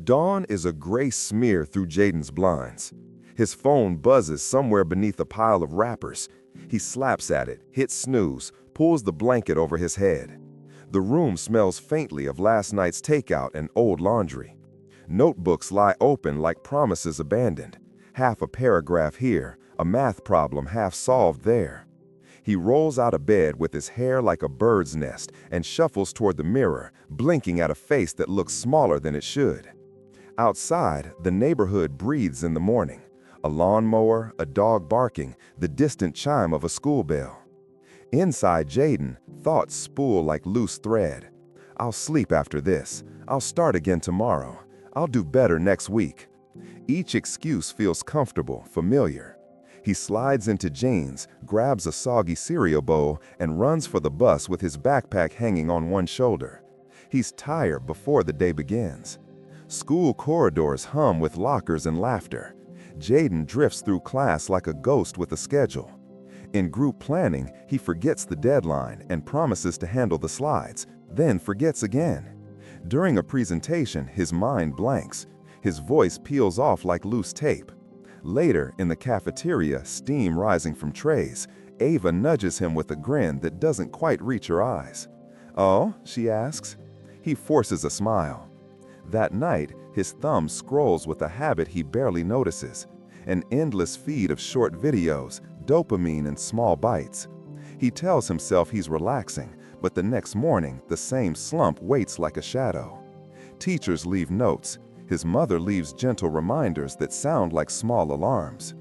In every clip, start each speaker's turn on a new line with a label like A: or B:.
A: Dawn is a gray smear through Jaden's blinds. His phone buzzes somewhere beneath a pile of wrappers. He slaps at it, hits snooze, pulls the blanket over his head. The room smells faintly of last night's takeout and old laundry. Notebooks lie open like promises abandoned. Half a paragraph here, a math problem half solved there. He rolls out of bed with his hair like a bird's nest and shuffles toward the mirror, blinking at a face that looks smaller than it should. Outside, the neighborhood breathes in the morning. A lawnmower, a dog barking, the distant chime of a school bell. Inside Jaden, thoughts spool like loose thread. I'll sleep after this. I'll start again tomorrow. I'll do better next week. Each excuse feels comfortable, familiar. He slides into jeans, grabs a soggy cereal bowl, and runs for the bus with his backpack hanging on one shoulder. He's tired before the day begins. School corridors hum with lockers and laughter. Jaden drifts through class like a ghost with a schedule. In group planning, he forgets the deadline and promises to handle the slides, then forgets again. During a presentation, his mind blanks. His voice peels off like loose tape. Later, in the cafeteria, steam rising from trays, Ava nudges him with a grin that doesn't quite reach her eyes. "Oh?" she asks. He forces a smile. That night, his thumb scrolls with a habit he barely notices, an endless feed of short videos, dopamine in small bites. He tells himself he's relaxing, but the next morning, the same slump waits like a shadow. Teachers leave notes. His mother leaves gentle reminders that sound like small alarms.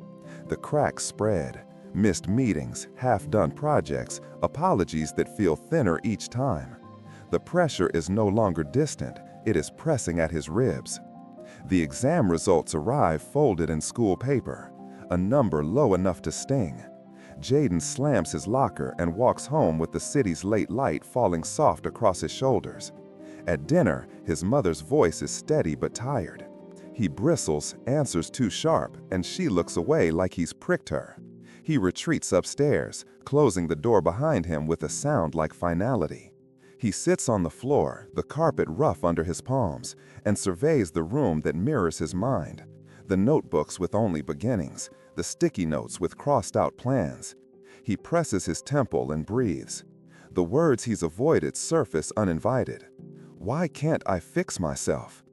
A: The cracks spread. Missed meetings, half-done projects, apologies that feel thinner each time. The pressure is no longer distant. It is pressing at his ribs. The exam results arrive folded in school paper, a number low enough to sting. Jaden slams his locker and walks home with the city's late light falling soft across his shoulders. At dinner, his mother's voice is steady but tired. He bristles, answers too sharp, and she looks away like he's pricked her. He retreats upstairs, closing the door behind him with a sound like finality. He sits on the floor, the carpet rough under his palms, and surveys the room that mirrors his mind. The notebooks with only beginnings, the sticky notes with crossed-out plans. He presses his temple and breathes. The words he's avoided surface uninvited. Why can't I fix myself?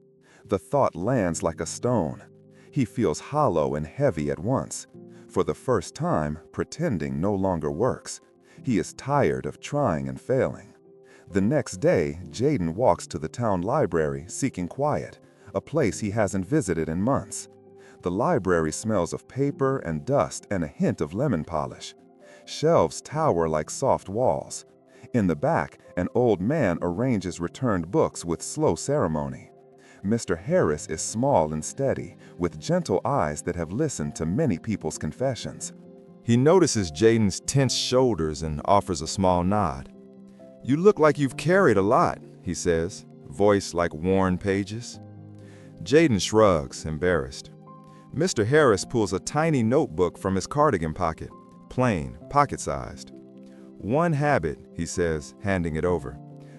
A: The thought lands like a stone. He feels hollow and heavy at once. For the first time, pretending no longer works. He is tired of trying and failing. The next day, Jaden walks to the town library seeking quiet, a place he hasn't visited in months. The library smells of paper and dust and a hint of lemon polish. Shelves tower like soft walls. In the back, an old man arranges returned books with slow ceremony. Mr. Harris is small and steady, with gentle eyes that have listened to many people's confessions. He notices Jaden's tense shoulders and offers a small nod. "You look like you've carried a lot," he says, voice like worn pages. Jaden shrugs, embarrassed. Mr. Harris pulls a tiny notebook from his cardigan pocket, plain, pocket-sized. "One habit," he says, handing it over.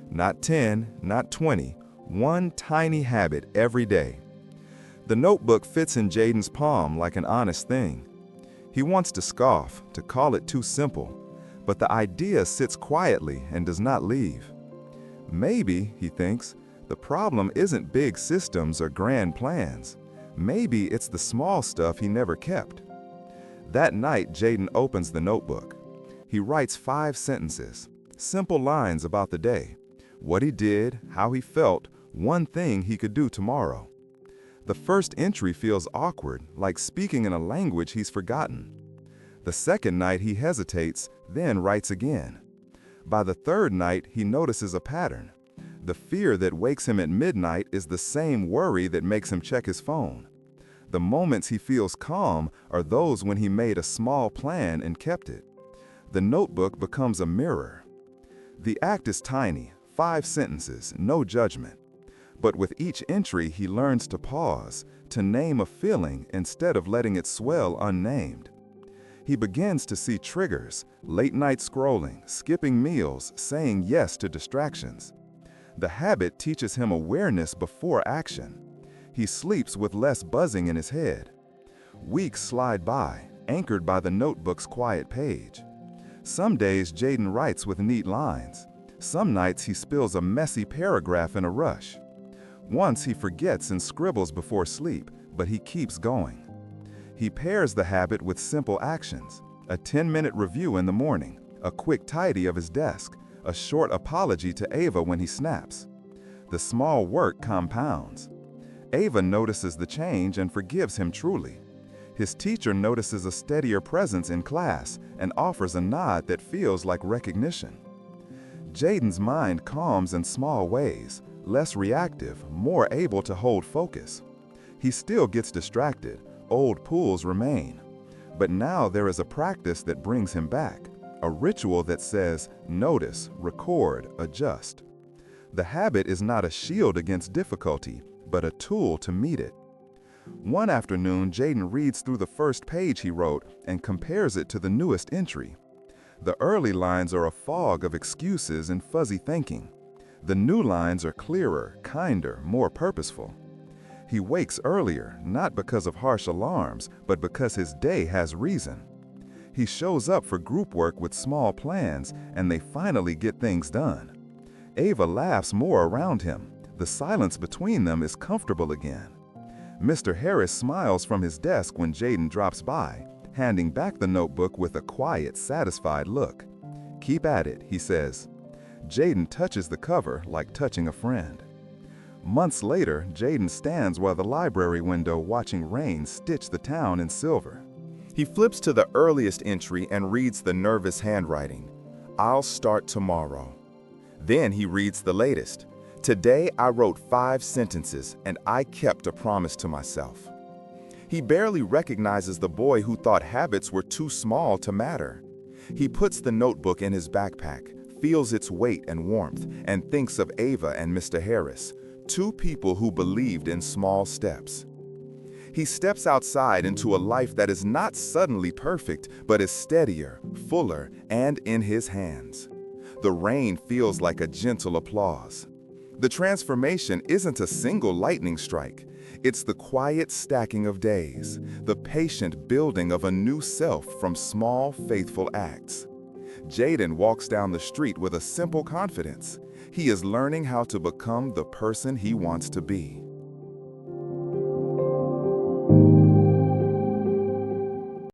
A: "Not 10, not 20, one tiny habit every day." The notebook fits in Jaden's palm like an honest thing. He wants to scoff, to call it too simple, but the idea sits quietly and does not leave. Maybe, he thinks, the problem isn't big systems or grand plans. Maybe it's the small stuff he never kept. That night, Jaden opens the notebook. He writes 5 sentences, simple lines about the day, what he did, how he felt, one thing he could do tomorrow. The first entry feels awkward, like speaking in a language he's forgotten. The second night he hesitates, then writes again. By the third night, he notices a pattern. The fear that wakes him at midnight is the same worry that makes him check his phone. The moments he feels calm are those when he made a small plan and kept it. The notebook becomes a mirror. The act is tiny, 5 sentences, no judgment. But with each entry, he learns to pause, to name a feeling instead of letting it swell unnamed. He begins to see triggers, late-night scrolling, skipping meals, saying yes to distractions. The habit teaches him awareness before action.
B: He sleeps with less buzzing in his head. Weeks slide by, anchored by the notebook's quiet page. Some days Jaden writes with neat lines. Some nights he spills a messy paragraph in a rush. Once he forgets and scribbles before sleep, but he keeps going. He pairs the habit with simple actions: a 10-minute review in the morning, a quick tidy of his desk, a short apology to Ava when he snaps. The small work compounds. Ava notices the change and forgives him truly. His teacher notices a steadier presence in class and offers a nod that feels like recognition. Jaden's mind calms in small ways, less reactive, more able to hold focus. He still gets distracted, old pulls remain. But now there is a practice that brings him back, a ritual that says, notice, record, adjust. The habit is not a shield against difficulty, but a tool to meet it. One afternoon, Jaden reads through the first page he wrote and compares it to the newest entry. The early lines are a fog of excuses and fuzzy thinking. The new lines are clearer, kinder, more purposeful. He wakes earlier, not because of harsh alarms, but because his day has reason. He shows up for group work with small plans, and they finally get things done. Ava laughs more around him. The silence between them is comfortable again. Mr. Harris smiles from his desk when Jaden drops by, handing back the notebook with a quiet, satisfied look. "Keep at it," he says. Jaden touches the cover like touching a friend. Months later, Jaden stands by the library window watching rain stitch the town in silver. He flips to the earliest entry and reads the nervous handwriting. "I'll start tomorrow." Then he reads the latest. "Today I wrote 5 sentences and I kept a promise to myself." He barely recognizes the boy who thought habits were too small to matter. He puts the notebook in his backpack, feels its weight and warmth, and thinks of Ava and Mr. Harris, 2 people who believed in small steps. He steps outside into a life that is not suddenly perfect, but is steadier, fuller, and in his hands. The rain feels like a gentle applause. The transformation isn't a single lightning strike. It's the quiet stacking of days, the patient building of a new self from small, faithful acts. Jaden walks down the street with a simple confidence. He is learning how to become the person he wants to be.